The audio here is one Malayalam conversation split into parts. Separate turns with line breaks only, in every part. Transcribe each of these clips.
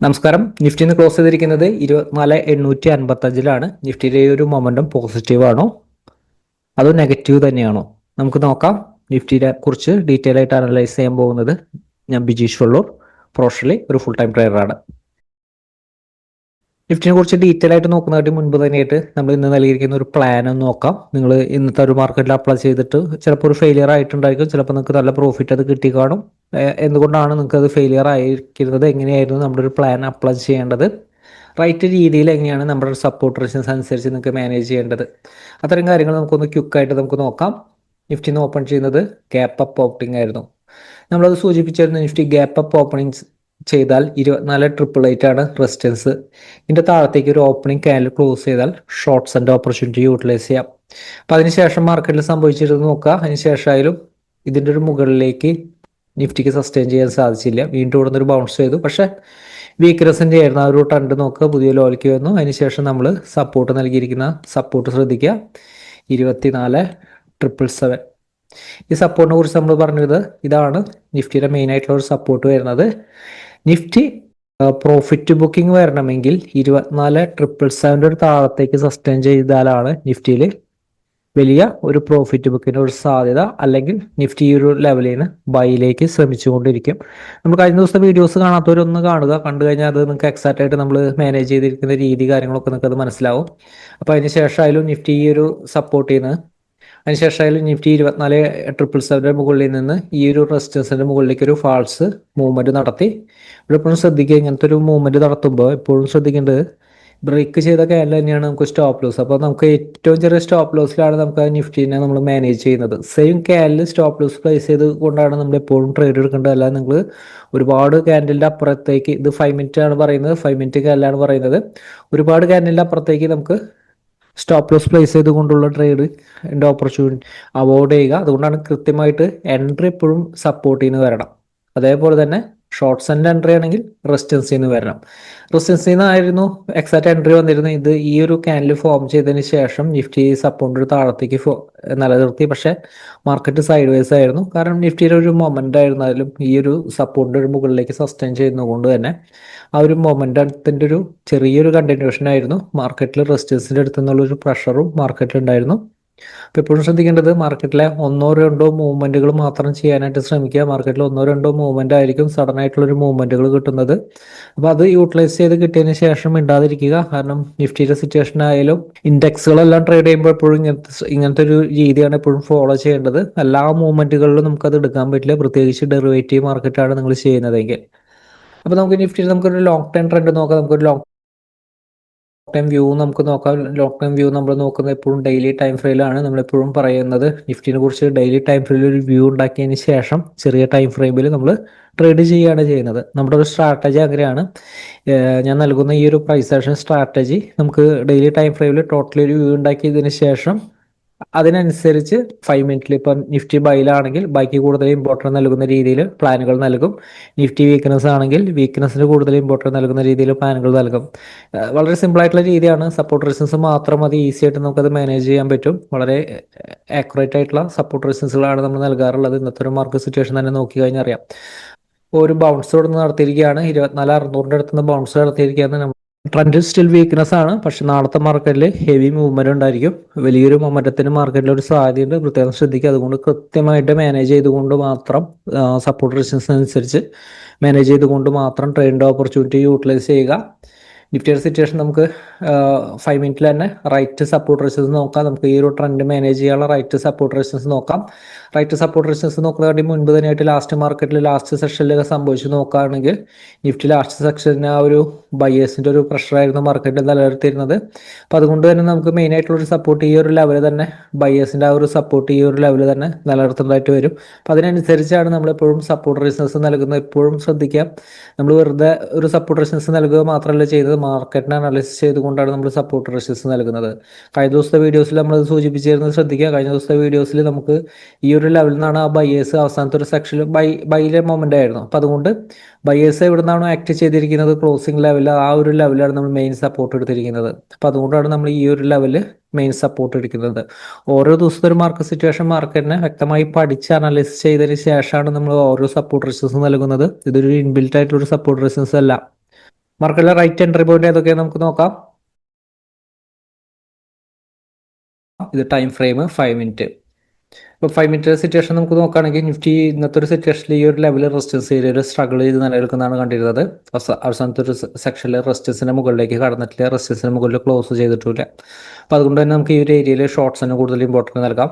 നമസ്കാരം. നിഫ്റ്റിന്ന് ക്ലോസ് ചെയ്തിരിക്കുന്നത് 24,855 നിഫ്റ്റിയുടെ ഒരു മൊമെന്റം പോസിറ്റീവ് ആണോ അതോ നെഗറ്റീവ് തന്നെയാണോ? നമുക്ക് നോക്കാം. നിഫ്റ്റിയെ കുറിച്ച് ഡീറ്റെയിൽ ആയിട്ട് അനലൈസ് ചെയ്യാൻ പോകുന്നത് ഞാൻ ബിജീഷ് വള്ളൂർ, പ്രൊഫഷണലി ഒരു ഫുൾ ടൈം ട്രേഡറാണ്. നിഫ്റ്റിനെ കുറിച്ച് ഡീറ്റെയിൽ ആയിട്ട് നോക്കുന്നതിന് മുൻപ് തന്നെയായിട്ട് നമ്മൾ ഇന്ന് നൽകിയിരിക്കുന്ന ഒരു പ്ലാൻ ഒന്ന് നോക്കാം. നിങ്ങൾ ഇന്നത്തെ ഒരു മാർക്കറ്റിൽ അപ്ലൈ ചെയ്തിട്ട് ചിലപ്പോൾ ഒരു ഫെയിലിയർ ആയിട്ടുണ്ടായിരിക്കും, ചിലപ്പോൾ നിങ്ങൾക്ക് നല്ല പ്രോഫിറ്റ് അത് കിട്ടി കാണും. എന്തുകൊണ്ടാണ് നിങ്ങൾക്ക് അത് ഫെയിലിയർ ആയിരിക്കുന്നത്, എങ്ങനെയായിരുന്നു നമ്മുടെ ഒരു പ്ലാൻ അപ്ലൈ ചെയ്യേണ്ടത്, റൈറ്റ് രീതിയിൽ എങ്ങനെയാണ് നമ്മുടെ സപ്പോർട്ട് റെസിസ്റ്റൻസ് അനുസരിച്ച് നിങ്ങൾക്ക് മാനേജ് ചെയ്യേണ്ടത്, അത്തരം കാര്യങ്ങൾ നമുക്കൊന്ന് ക്വിക്കായിട്ട് നമുക്ക് നോക്കാം. നിഫ്റ്റിന്ന് ഓപ്പൺ ചെയ്യുന്നത് ഗ്യാപ്പ് അപ്പ് ഓപ്പണിംഗ് ആയിരുന്നു. നമ്മളത് സൂചിപ്പിച്ചിരുന്നു. നിഫ്റ്റി ഗ്യാപ്പ് അപ്പ് ഓപ്പണിംഗ് ചെയ്താൽ 24,888 ആണ് റെസിസ്റ്റൻസ്. ഇതിൻ്റെ താഴത്തേക്ക് ഒരു ഓപ്പണിംഗ് ക്യാൻഡിൽ ക്ലോസ് ചെയ്താൽ ഷോർട്ട്സ് ആൻഡ് ഓപ്പർച്യൂണിറ്റി യൂട്ടിലൈസ് ചെയ്യാം. അപ്പം അതിനുശേഷം മാർക്കറ്റിൽ സംഭവിച്ചിരുന്നു നോക്കുക. അതിനുശേഷമായാലും ഇതിൻ്റെ ഒരു മുകളിലേക്ക് നിഫ്റ്റിക്ക് സസ്റ്റെയിൻ ചെയ്യാൻ സാധിച്ചില്ല. വീണ്ടും ഇവിടെ നിന്നൊരു ബൗൺസ് ചെയ്തു. പക്ഷേ വീക്ക്നെസ്സിൻ്റെ ആയിരുന്നു ആ ഒരു ട്രെൻഡ് നോക്കുക. പുതിയ ലോയിലേക്ക് വന്നു. അതിനുശേഷം നമ്മൾ സപ്പോർട്ട് നൽകിയിരിക്കുന്ന സപ്പോർട്ട് ശ്രദ്ധിക്കുക, 24,777. ഈ സപ്പോർട്ടിനെ കുറിച്ച് നമ്മൾ പറഞ്ഞത് ഇതാണ് നിഫ്റ്റിയുടെ മെയിൻ ആയിട്ടുള്ള ഒരു സപ്പോർട്ട് വരുന്നത്. നിഫ്റ്റി പ്രോഫിറ്റ് ബുക്കിംഗ് വരണമെങ്കിൽ 24,777 ഒരു താഴത്തേക്ക് സസ്റ്റെയിൻ ചെയ്താലാണ് നിഫ്റ്റിയിൽ വലിയ ഒരു പ്രോഫിറ്റ് ബുക്കിൻ്റെ ഒരു സാധ്യത, അല്ലെങ്കിൽ നിഫ്റ്റി ഈ ഒരു ലെവലിൽ നിന്ന് ബൈയിലേക്ക് ശ്രമിച്ചുകൊണ്ടിരിക്കും. നമ്മൾ കഴിഞ്ഞ ദിവസത്തെ വീഡിയോസ് കാണാത്തവരൊന്ന് കാണുക. കണ്ടു കഴിഞ്ഞാൽ അത് നിങ്ങൾക്ക് എക്സാക്റ്റ് ആയിട്ട് നമ്മൾ മാനേജ് ചെയ്തിരിക്കുന്ന രീതി കാര്യങ്ങളൊക്കെ നിങ്ങൾക്ക് അത് മനസ്സിലാവും. അപ്പോൾ അതിന് ശേഷമായാലും നിഫ്റ്റി ഈ ഒരു സപ്പോർട്ട് ചെയ്യുന്നത്, അതിനുശേഷമായാലും നിഫ്റ്റി 24,777 മുകളിൽ നിന്ന് ഈ ഒരു റെസിസ്റ്റൻസിന്റെ മുകളിലേക്ക് ഒരു ഫാൾസ് മൂവ്മെന്റ് നടത്തി. ഇവിടെ എപ്പോഴും ശ്രദ്ധിക്കുക, ഇങ്ങനത്തെ ഒരു മൂവ്മെന്റ് നടത്തുമ്പോൾ എപ്പോഴും ശ്രദ്ധിക്കേണ്ടത് ബ്രേക്ക് ചെയ്ത ക്യാൻഡിൽ തന്നെയാണ് നമുക്ക് സ്റ്റോപ്പ് ലോസ്. അപ്പോൾ നമുക്ക് ഏറ്റവും ചെറിയ സ്റ്റോപ്പ് ലോസിലാണ് നമുക്ക് നിഫ്റ്റിനെ നമ്മൾ മാനേജ് ചെയ്യുന്നത്. Same candle stop loss place ചെയ്ത് കൊണ്ടാണ് നമ്മൾ എപ്പോഴും ട്രേഡ് എടുക്കേണ്ടത്. അല്ലാതെ നിങ്ങൾ ഒരുപാട് ക്യാൻഡിലിൻ്റെ അപ്പുറത്തേക്ക്, ഇത് 5 മിനിറ്റ് ആണ് പറയുന്നത്, 5 മിനിറ്റ് ക്യാൻഡിലാണ് പറയുന്നത്, ഒരുപാട് ക്യാൻഡിലിൻ്റെ അപ്പുറത്തേക്ക് നമുക്ക് സ്റ്റോപ്പ് ലോസ് പ്ലേസ് ചെയ്തുകൊണ്ടുള്ള ട്രേഡ് ഓപ്പർച്യൂണിറ്റി അവോയ്ഡ് ചെയ്യുക. അതുകൊണ്ടാണ് കൃത്യമായിട്ട് എൻട്രി എപ്പോഴും സപ്പോർട്ട് ചെയ്യുന്ന വരണം. അതേപോലെ തന്നെ ഷോർട്ട്സ് ആൻഡ് എൻട്രി ആണെങ്കിൽ റെസിസ്റ്റൻസിൽ നിന്ന് വരണം. റെസിസ്റ്റൻസിൽ നിന്നായിരുന്നു എക്സാക്റ്റ് എൻട്രി വന്നിരുന്നത്. ഇത് ഈ ഒരു ക്യാൻഡിൽ ഫോം ചെയ്തതിന് ശേഷം നിഫ്റ്റി സപ്പോർട്ട് താഴത്തേക്ക് നിലനിർത്തി. പക്ഷേ മാർക്കറ്റ് സൈഡ് വേസ് ആയിരുന്നു. കാരണം നിഫ്റ്റിയുടെ ഒരു മൊമെന്റ് ആയിരുന്നാലും ഈ ഒരു സപ്പോർട്ടിന്റെ ഒരു മുകളിലേക്ക് സസ്റ്റെയിൻ ചെയ്യുന്നതുകൊണ്ട് തന്നെ ആ ഒരു മൊമെന്റത്തിന്റെ ഒരു ചെറിയൊരു കണ്ടിന്യൂഷൻ ആയിരുന്നു. മാർക്കറ്റിൽ റെസിസ്റ്റൻസിന്റെ അടുത്ത് നിന്നുള്ളൊരു പ്രഷറും മാർക്കറ്റിൽ ഉണ്ടായിരുന്നു. അപ്പോൾ എപ്പോഴും ശ്രദ്ധിക്കേണ്ടത് മാർക്കറ്റിലെ ഒന്നോ രണ്ടോ മൂവ്മെന്റുകൾ മാത്രം ചെയ്യാനായിട്ട് ശ്രമിക്കുക. മാർക്കറ്റിൽ ഒന്നോ രണ്ടോ മൂവ്മെന്റ് ആയിരിക്കും സഡൻ ആയിട്ടുള്ളൊരു മൂവ്മെന്റുകൾ കിട്ടുന്നത്. അപ്പോൾ അത് യൂട്ടിലൈസ് ചെയ്ത് കിട്ടിയതിന് ശേഷം ഇണ്ടാതിരിക്കുക. കാരണം നിഫ്റ്റിയുടെ സിറ്റുവേഷൻ ആയാലും ഇൻഡെക്സുകളെല്ലാം ട്രേഡ് ചെയ്യുമ്പോൾ എപ്പോഴും ഇങ്ങനത്തെ ഒരു രീതിയാണ് എപ്പോഴും ഫോളോ ചെയ്യേണ്ടത്. എല്ലാ മൂവ്മെന്റുകളിലും നമുക്കത് എടുക്കാൻ പറ്റില്ല, പ്രത്യേകിച്ച് ഡെറിവേറ്റീവ് മാർക്കറ്റാണ് നിങ്ങൾ ചെയ്യുന്നതെങ്കിൽ. അപ്പോൾ നമുക്ക് നിഫ്റ്റിയിൽ നമുക്കൊരു ലോങ് ടൈം ട്രെൻഡ് നോക്കാം. നമുക്കൊരു ലോങ് ടൈം വ്യൂ നമുക്ക് നോക്കാം. ലോങ് ടൈം വ്യൂ നമ്മൾ നോക്കുന്നത് എപ്പോഴും ഡെയിലി ടൈം ഫ്രെയിലാണ്. നമ്മളെപ്പോഴും പറയുന്നത് നിഫ്റ്റിനെ കുറിച്ച് ഡെയിലി ടൈം ഫ്രെയിമിൽ ഒരു വ്യൂ ഉണ്ടാക്കിയതിന് ശേഷം ചെറിയ ടൈം ഫ്രെയിമിൽ നമ്മൾ ട്രേഡ് ചെയ്യുകയാണ് ചെയ്യുന്നത്. നമ്മുടെ ഒരു സ്ട്രാറ്റജി അങ്ങനെയാണ്. ഞാൻ നൽകുന്ന ഈ ഒരു പ്രൈസ് ആക്ഷൻ സ്ട്രാറ്റജി നമുക്ക് ഡെയിലി ടൈം ഫ്രെയിമിൽ ടോട്ടലി ഒരു വ്യൂ ഉണ്ടാക്കിയതിന് ശേഷം അതിനനുസരിച്ച് 5 മിനിറ്റിൽ ഇപ്പം നിഫ്റ്റി ബൈയിലാണെങ്കിൽ ബൈക്ക് കൂടുതൽ ഇമ്പോർട്ടൻസ് നൽകുന്ന രീതിയിൽ പ്ലാനുകൾ നൽകും. നിഫ്റ്റി വീക്ക്നെസ് ആണെങ്കിൽ വീക്ക്നെസ്സിന് കൂടുതൽ ഇമ്പോർട്ടൻസ് നൽകുന്ന രീതിയിൽ പ്ലാനുകൾ നൽകും. വളരെ സിമ്പിൾ ആയിട്ടുള്ള രീതിയാണ്. സപ്പോർട്ട് റെസിസ്റ്റൻസ് മാത്രം മതി, ഈസി ആയിട്ട് നമുക്കത് മാനേജ് ചെയ്യാൻ പറ്റും. വളരെ ആക്യുറേറ്റ് ആയിട്ടുള്ള സപ്പോർട്ട് റെസിസ്റ്റൻസുകളാണ് നമ്മൾ നൽകാറുള്ളത്. ഇന്നത്തെ ഒരു മാർക്കറ്റ് സിറ്റുവേഷൻ തന്നെ നോക്കി കഴിഞ്ഞാൽ അറിയാം. ഒരു ബൗൺസ് ഇവിടെ നിന്ന് നടത്തിയിരിക്കുകയാണ്. 24,600 അടുത്ത് നിന്ന് ബൗൺസ് നടത്തിയിരിക്കുകയാണ്. ട്രെൻഡ് സ്റ്റിൽ വീക്ക്നെസ് ആണ്. പക്ഷെ നാളത്തെ മാർക്കറ്റിൽ ഹെവി മൂവ്മെന്റ് ഉണ്ടായിരിക്കും. വലിയൊരു മൊമെന്റത്തിന് മാർക്കറ്റിൽ ഒരു സാധ്യതയുണ്ട്, പ്രത്യേകം ശ്രദ്ധിക്കുക. അതുകൊണ്ട് കൃത്യമായിട്ട് മാനേജ് ചെയ്തുകൊണ്ട് മാത്രം സപ്പോർട്ട് റെസിസ്റ്റൻസ് അനുസരിച്ച് മാനേജ് ചെയ്തുകൊണ്ട് മാത്രം ട്രേഡിന്റെ ഓപ്പർച്യൂണിറ്റി യൂട്ടിലൈസ് ചെയ്യുക. നിഫ്റ്റിയുടെ സിറ്റുവേഷൻ നമുക്ക് 5 മിനിറ്റിൽ തന്നെ റൈറ്റ് സപ്പോർട്ട് റെസിസ്റ്റൻസ് നോക്കാം. നമുക്ക് ഈ ഒരു ട്രെൻഡ് മാനേജ് ചെയ്യാനുള്ള റൈറ്റ് സപ്പോർട്ട് റെസിസ്റ്റൻസ് നോക്കാം. റൈറ്റ് സപ്പോർട്ട് റെസിസ്റ്റൻസ് നോക്കുന്നതിന് മുൻപ് തന്നെയായിട്ട് ലാസ്റ്റ് മാർക്കറ്റിൽ ലാസ്റ്റ് സെഷനിലൊക്കെ സംഭവിച്ച് നോക്കുകയാണെങ്കിൽ നിഫ്റ്റി ലാസ്റ്റ് സെക്ഷന് ആ ഒരു ബയേഴ്സിന്റെ ഒരു പ്രഷറായിരുന്നു മാർക്കറ്റിൽ നിലനിർത്തിയിരുന്നത്. അപ്പം അതുകൊണ്ട് തന്നെ നമുക്ക് മെയിൻ ആയിട്ടുള്ളൊരു സപ്പോർട്ട് ഈ ഒരു ലെവൽ തന്നെ, ബയേഴ്സിന്റെ ആ ഒരു സപ്പോർട്ട് ഈ ഒരു ലെവൽ തന്നെ നിലനിർത്തുന്നതായിട്ട് വരും. അപ്പം അതിനനുസരിച്ചാണ് നമ്മളെപ്പോഴും സപ്പോർട്ട് റെസിസ്റ്റൻസ് നൽകുന്നത്. എപ്പോഴും ശ്രദ്ധിക്കാം, നമ്മൾ വെറുതെ ഒരു സപ്പോർട്ട് റെസിസ്റ്റൻസ് നൽകുക മാത്രമല്ല ചെയ്തത്, മാർക്കറ്റിനെ അനലൈസ് ചെയ്തുകൊണ്ടാണ് നമ്മൾ സപ്പോർട്ട് റെസിസ്റ്റൻസ് നൽകുന്നത്. കഴിഞ്ഞ ദിവസത്തെ വീഡിയോസിൽ നമ്മൾ സൂചിപ്പിച്ചിരുന്നത് ശ്രദ്ധിക്കുക. കഴിഞ്ഞ ദിവസത്തെ വീഡിയോസിൽ നമുക്ക് ഈ ഒരു ലെവലിൽ നിന്നാണ് ആ ബയേഴ്സ് അവസാനത്തെ ഒരു സെക്ഷനിൽ ബൈയിലെ മൊമെന്റ് ആയിരുന്നു. അപ്പം അതുകൊണ്ട് ബയേഴ്സ് എവിടെ നിന്നാണോ ആക്ട് ചെയ്തിരിക്കുന്നത് ക്ലോസിംഗ് ലെവലിൽ, ആ ഒരു ലെവലാണ് നമ്മൾ മെയിൻ സപ്പോർട്ട് എടുത്തിരിക്കുന്നത്. അപ്പം അതുകൊണ്ടാണ് നമ്മൾ ഈ ഒരു ലെവലിൽ മെയിൻ സപ്പോർട്ട് എടുക്കുന്നത്. ഓരോ ദിവസത്തെ ഒരു മാർക്കറ്റ് സിറ്റുവേഷൻ മാർക്കറ്റിനെ വ്യക്തമായി പഠിച്ച് അനലൈസ് ചെയ്തതിന് ശേഷമാണ് നമ്മൾ ഓരോ സപ്പോർട്ട് റെസിസ്റ്റൻസ് നൽകുന്നത്. ഇതൊരു ഇൻബിൽറ്റ് ആയിട്ടുള്ള സപ്പോർട്ട് റെസിസ്റ്റൻസ് അല്ല. മാർക്കറ്റിലെ റൈറ്റ് എൻട്രി പോയിന്റ് ഏതൊക്കെയാണ് നമുക്ക് നോക്കാം. ഇത് ടൈം ഫ്രെയിം 5 മിനിറ്റ്. ഇപ്പോൾ 5 മിനിറ്റ് സിറ്റുവേഷൻ നമുക്ക് നോക്കുകയാണെങ്കിൽ നിഫ്റ്റി ഇന്നത്തെ ഒരു സിറ്റുവേഷനിൽ ഈ ഒരു ലെവൽ റെസിസ്റ്റൻസ് ഏരിയയിൽ സ്ട്രഗിൾ ചെയ്ത് നിലനിൽക്കുന്നതാണ് കണ്ടിരുന്നത്. അവസാനത്തെ ഒരു സെക്ഷനിൽ റെസിസ്റ്റൻസിന് മുകളിലേക്ക് കടന്നിട്ടില്ല, റെസിസ്റ്റൻസിന് മുകളിൽ ക്ലോസ് ചെയ്തിട്ടില്ല. അപ്പോൾ അതുകൊണ്ട് തന്നെ നമുക്ക് ഈ ഒരു ഏരിയയിൽ ഷോർട്ട്സിന് കൂടുതൽ ഇമ്പോർട്ടൻസ് നൽകാം.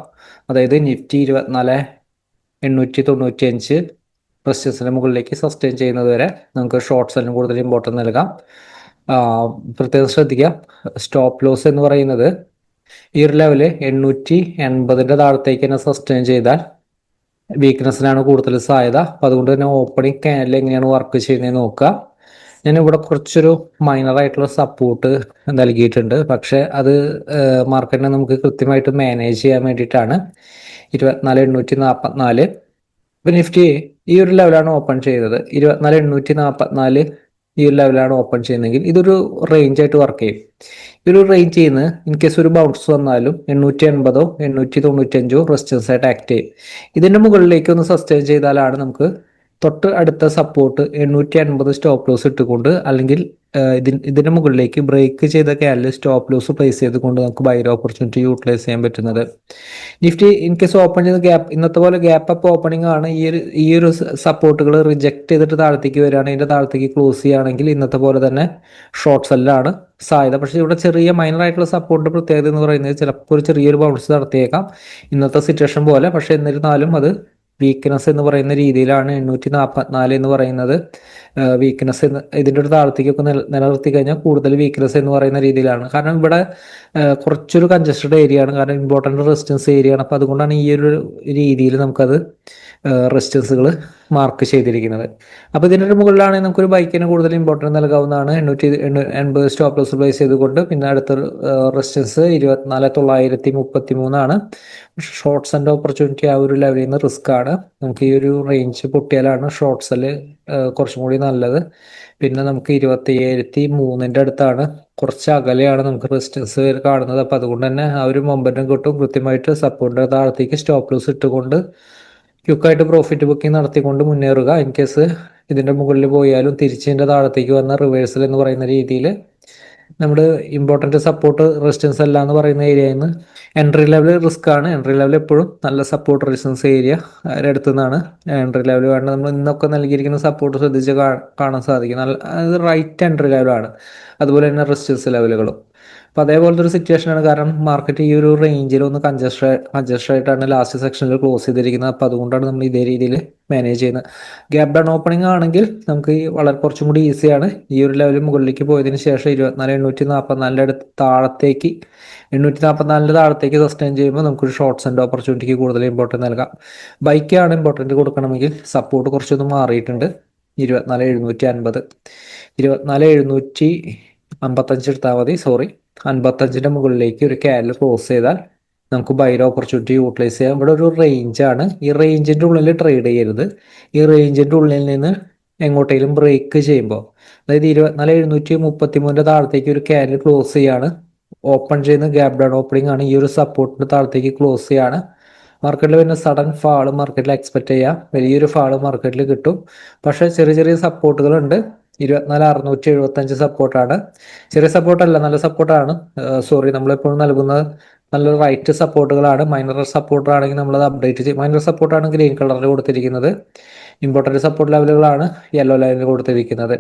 അതായത് നിഫ്റ്റി 24,895 റെസിസ്റ്റൻസിന് മുകളിലേക്ക് സസ്റ്റെയിൻ ചെയ്യുന്നത് വരെ നമുക്ക് ഷോർട്ട്സിന് കൂടുതൽ ഇമ്പോർട്ടൻസ് നൽകാം. പ്രത്യേകം ശ്രദ്ധിക്കുക, സ്റ്റോപ്പ് ലോസ് എന്ന് പറയുന്നത് ഈ ഒരു ലെവല് 880 താഴത്തേക്ക് തന്നെ സസ്റ്റെയിൻ ചെയ്താൽ വീക്ക്നെസ്സിനാണ് കൂടുതൽ സാധ്യത. അപ്പം അതുകൊണ്ട് തന്നെ ഓപ്പണിംഗ് ക്യാൻഡിൽ എങ്ങനെയാണ് വർക്ക് ചെയ്യുന്നത് നോക്കുക. ഞാൻ ഇവിടെ കുറച്ചൊരു മൈനർ ആയിട്ടുള്ള സപ്പോർട്ട് നൽകിയിട്ടുണ്ട്, പക്ഷെ അത് മാർക്കറ്റിനെ നമുക്ക് കൃത്യമായിട്ട് മാനേജ് ചെയ്യാൻ വേണ്ടിയിട്ടാണ്. 24,844. ഇപ്പം നിഫ്റ്റി ഈ ഒരു ലെവലാണ് ഓപ്പൺ ചെയ്തത്. 24,844 ഈ ഒരു ലെവലാണ് ഓപ്പൺ ചെയ്യുന്നതെങ്കിൽ ഇതൊരു റേഞ്ച് ആയിട്ട് വർക്ക് ചെയ്യും. ഈ ഒരു റേഞ്ചിൽ നിന്ന് ഇൻ കേസ് ഒരു ബൗൺസ് വന്നാലും 880 895 റെസിസ്റ്റൻസ് ആയിട്ട് ആക്ട് ചെയ്യും. ഇതിന്റെ മുകളിലേക്ക് ഒന്ന് സസ്റ്റെയിൻ ചെയ്താലാണ് നമുക്ക് തൊട്ട് അടുത്ത സപ്പോർട്ട് 850 സ്റ്റോപ്പ് ലോസ് ഇട്ടുകൊണ്ട്, അല്ലെങ്കിൽ ഇതിന്റെ മുകളിലേക്ക് ബ്രേക്ക് ചെയ്ത ക്യാൻഡിൽ സ്റ്റോപ്പ് ലോസ് പ്ലേസ് ചെയ്തുകൊണ്ട് നമുക്ക് ബൈ ഓപ്പർച്യൂണിറ്റി യൂട്ടിലൈസ് ചെയ്യാൻ പറ്റുന്നത്. നിഫ്റ്റി ഇൻ കേസ് ഓപ്പൺ ചെയ്ത ഗ്യാപ്പ് ഇന്നത്തെ പോലെ ഗ്യാപ്പ് അപ്പ് ഓപ്പണിംഗ് ആണ്, ഈ ഒരു സപ്പോർട്ടുകൾ റിജക്ട് ചെയ്തിട്ട് താഴത്തേക്ക് വരികയാണ്, ഇതിന്റെ താഴത്തേക്ക് ക്ലോസ് ചെയ്യുകയാണെങ്കിൽ ഇന്നത്തെ പോലെ തന്നെ ഷോർട്ട് സെല്ലാണ് സാധ്യത. പക്ഷേ ഇവിടെ ചെറിയ മൈനർ ആയിട്ടുള്ള സപ്പോർട്ട് പ്രത്യേകത എന്ന് പറയുന്നത് ചിലപ്പോൾ ഒരു ചെറിയൊരു ബൗൺസ് നടത്തിയേക്കാം ഇന്നത്തെ സിറ്റുവേഷൻ പോലെ. പക്ഷെ എന്നിരുന്നാലും അത് വീക്ക്നെസ് എന്ന് പറയുന്ന രീതിയിലാണ് 844 എന്ന് പറയുന്നത്. വീക്ക്നെസ് ഇതിൻ്റെ ഒരു താഴത്തേക്കൊക്കെ നിലനിർത്തി കഴിഞ്ഞാൽ കൂടുതൽ വീക്ക്നെസ് എന്ന് പറയുന്ന രീതിയിലാണ്. കാരണം ഇവിടെ കുറച്ചൊരു കൺജസ്റ്റഡ് ഏരിയ ആണ്, കാരണം ഇമ്പോർട്ടൻ്റ് റെസിസ്റ്റൻസ് ഏരിയ ആണ്. അപ്പോൾ അതുകൊണ്ടാണ് ഈ ഒരു രീതിയിൽ നമുക്കത് റെസിസ്റ്റൻസുകൾ മാർക്ക് ചെയ്തിരിക്കുന്നത്. അപ്പോൾ ഇതിൻ്റെ ഒരു മുകളിലാണെങ്കിൽ നമുക്കൊരു ബൈക്കിന് കൂടുതൽ ഇമ്പോർട്ടൻസ് നൽകാവുന്നതാണ്. 880 സ്റ്റോപ്പ് ലോസ് പ്ലേസ് ചെയ്തുകൊണ്ട്. പിന്നെ അടുത്തൊരു റെസിസ്റ്റൻസ് 24,933 ഷോർട്ട്സ് ആൻഡ് ഓപ്പർച്യൂണിറ്റി ആ ഒരു ലെവലിൽ നിന്ന് റിസ്ക് ആണ്. നമുക്ക് ഈ ഒരു റേഞ്ച് പൊട്ടിയാലാണ് ഷോർട്ട്സിൽ കുറച്ചും കൂടി നല്ലത്. പിന്നെ നമുക്ക് 27,003 അടുത്താണ്, കുറച്ച് അകലെയാണ് നമുക്ക് റെസിസ്റ്റൻസ് കാണുന്നത്. അപ്പോൾ അതുകൊണ്ട് തന്നെ ആ ഒരു മൊമെന്റം കിട്ടും. കൃത്യമായിട്ട് സപ്പോർട്ടിന്റെ താഴത്തേക്ക് സ്റ്റോപ്പ് ലോസ് ഇട്ടുകൊണ്ട് ക്വിക്കായിട്ട് പ്രോഫിറ്റ് ബുക്കിംഗ് നടത്തിക്കൊണ്ട് മുന്നേറുക. ഇൻ കേസ് ഇതിന്റെ മുകളിൽ പോയാലും തിരിച്ചതിന്റെ താഴത്തേക്ക് വന്ന റിവേഴ്സൽ എന്ന് പറയുന്ന രീതിയിൽ നമ്മുടെ ഇമ്പോർട്ടൻറ്റ് സപ്പോർട്ട് റെസിസ്റ്റൻസ് അല്ല എന്ന് പറയുന്ന ഏരിയയിൽ നിന്ന് എൻട്രി ലെവൽ റിസ്ക് ആണ്. എൻട്രി ലെവൽ എപ്പോഴും നല്ല സപ്പോർട്ട് റെസിസ്റ്റൻസ് ഏരിയ അടുത്തു നിന്നാണ് എൻട്രി ലെവൽ വേണ്ടത്. നമ്മൾ ഇന്നൊക്കെ നൽകിയിരിക്കുന്ന സപ്പോർട്ട് ശ്രദ്ധിച്ച് കാണാൻ സാധിക്കും. അത് റൈറ്റ് എൻട്രി ലെവലാണ്, അതുപോലെ തന്നെ റെസിസ്റ്റൻസ് ലെവലുകളും. അപ്പോൾ അതേപോലത്തെ ഒരു സിറ്റുവേഷനാണ്. കാരണം മാർക്കറ്റ് ഈ ഒരു റേഞ്ചിൽ ഒന്ന് കൺജസ്റ്റ് ആയിട്ടാണ് ലാസ്റ്റ് സെക്ഷനിൽ ക്ലോസ് ചെയ്തിരിക്കുന്നത്. അപ്പോൾ അതുകൊണ്ടാണ് നമ്മൾ ഇതേ രീതിയിൽ മാനേജ് ചെയ്യുന്നത്. ഗ്യാപ് ഡൗൺ ഓപ്പണിംഗ് ആണെങ്കിൽ നമുക്ക് വളരെ കുറച്ചും കൂടി ഈസിയാണ്. ഈ ഒരു ലെവൽ മുകളിലേക്ക് പോയതിന് ശേഷം 24,844 അടുത്ത് താഴത്തേക്ക് 844 താഴത്തേക്ക് സസ്റ്റെയിൻ ചെയ്യുമ്പോൾ നമുക്കൊരു ഷോർട്ട്സ് ആൻഡ് ഓപ്പർച്യൂണിറ്റിക്ക് കൂടുതൽ ഇമ്പോർട്ടൻസ് നൽകാം. ബൈക്കാണ് ഇമ്പോർട്ടൻറ്റ് കൊടുക്കണമെങ്കിൽ സപ്പോർട്ട് കുറച്ചൊന്ന് മാറിയിട്ടുണ്ട്. 24,750 24,755 എടുത്താൽ മതി. 55ന്റെ മുകളിലേക്ക് ഒരു ക്യാൻഡിൽ ക്ലോസ് ചെയ്താൽ നമുക്ക് ബൈ ഓപ്പർച്യൂണിറ്റി യൂട്ടിലൈസ് ചെയ്യാം. ഇവിടെ ഒരു റേഞ്ചാണ്, ഈ റേഞ്ചിന്റെ ഉള്ളിൽ ട്രേഡ് ചെയ്യരുത്. ഈ റേഞ്ചിന്റെ ഉള്ളിൽ നിന്ന് എങ്ങോട്ടേലും ബ്രേക്ക് ചെയ്യുമ്പോൾ, അതായത് 24,733 താഴത്തേക്ക് ഒരു ക്യാൻഡിൽ ക്ലോസ് ചെയ്യാണ്, ഓപ്പൺ ചെയ്യുന്ന ഗ്യാപ് ഡൗൺ ഓപ്പണിംഗ് ആണ്, ഈ ഒരു സപ്പോർട്ടിന്റെ താഴത്തേക്ക് ക്ലോസ് ചെയ്യാണ്. മാർക്കറ്റിൽ പിന്നെ സഡൻ ഫാള് മാർക്കറ്റിൽ എക്സ്പെക്ട് ചെയ്യാം, വലിയൊരു ഫാള് മാർക്കറ്റിൽ കിട്ടും. പക്ഷെ ചെറിയ ചെറിയ സപ്പോർട്ടുകളുണ്ട്. 24,675 സപ്പോർട്ടാണ്, ചെറിയ സപ്പോർട്ടല്ല, നല്ല സപ്പോർട്ടാണ്. നമ്മളിപ്പോഴും നൽകുന്നത് നല്ല റൈറ്റ് സപ്പോർട്ടുകളാണ്. മൈനർ സപ്പോർട്ടർ ആണെങ്കിൽ നമ്മളത് അപ്ഡേറ്റ് ചെയ്യും. മൈനർ സപ്പോർട്ടാണ് ഗ്രീൻ കളറിൽ കൊടുത്തിരിക്കുന്നത്. ഇമ്പോർട്ടൻറ്റ് സപ്പോർട്ട് ലെവലുകളാണ് യെല്ലോ ലൈനിൽ കൊടുത്തിരിക്കുന്നത്.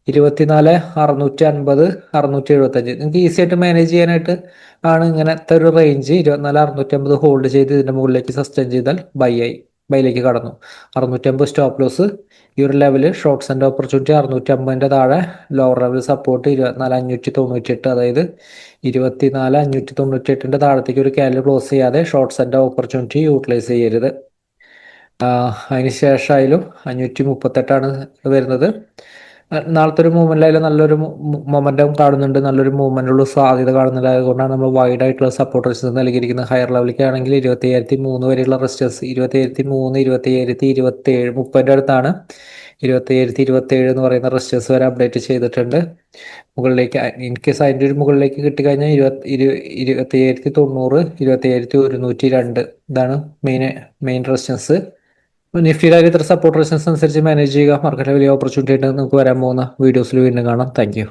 24,650 675 നിങ്ങൾക്ക് ഈസി ആയിട്ട് മാനേജ് ചെയ്യാനായിട്ട് ആണ് ഇങ്ങനത്തെ ഒരു റേഞ്ച്. 24,650 ഹോൾഡ് ചെയ്ത് ഇതിന്റെ മുകളിലേക്ക് സസ്റ്റെയിൻ ചെയ്താൽ ബൈയിലേക്ക് കടന്നു. 650 സ്റ്റോപ്പ് ലോസ്. ഈ ഒരു ലെവല് ഷോർട്ട്സ് ആൻഡ് ഓപ്പർച്യൂണിറ്റി 650ന്റെ താഴെ ലോവർ ലെവൽ സപ്പോർട്ട് 24,598. അതായത് 24,598ന്റെ താഴത്തേക്ക് ഒരു ക്യാൻഡിൽ ക്ലോസ് ചെയ്യാതെ ഷോർട്ട്സ് ആൻഡ് ഓപ്പർച്യൂണിറ്റി യൂട്ടിലൈസ് ചെയ്യരുത്. അതിന് ശേഷമായാലും 538 വരുന്നത്. നാളത്തെ ഒരു മൂവ്മെന്റിലായാലും നല്ലൊരു മൊമെന്റം കാണുന്നുണ്ട്, നല്ലൊരു മൂവ്മെന്റുള്ള സാധ്യത കാണുന്നുണ്ട്. അതുകൊണ്ടാണ് നമ്മൾ വൈഡ് ആയിട്ടുള്ള സപ്പോർട്ട് റെസിസ്റ്റൻസ് നൽകിയിരിക്കുന്നത്. ഹയർ ലെവലിലേക്ക് ആണെങ്കിൽ 27,003 വരെയുള്ള റെസിസ്റ്റൻസ് 27,003 27,027 30ന്റെ അടുത്താണ്. 27,027 എന്ന് പറയുന്ന റെസിസ്റ്റൻസ് വരെ അപ്ഡേറ്റ് ചെയ്തിട്ടുണ്ട്. മുകളിലേക്ക് ഇൻ കേസ് അതിൻ്റെ ഒരു മുകളിലേക്ക് കിട്ടിക്കഴിഞ്ഞാൽ 27,090 27,102 ഇതാണ് മെയിൻ റെസിസ്റ്റൻസ്. നിഫ്റ്റിയുടെ ഇത്ര സപ്പോർട്ട് റെസിസ്റ്റൻസ് അനുസരിച്ച് മാനേജ് ചെയ്യുക. മാർക്കറ്റിലെ വലിയ ഓപ്പർച്യൂണിറ്റി ആയിട്ട് നമുക്ക് വരാൻ പോകുന്ന വീഡിയോസിൽ വീണ്ടും കാണാം. Thank you.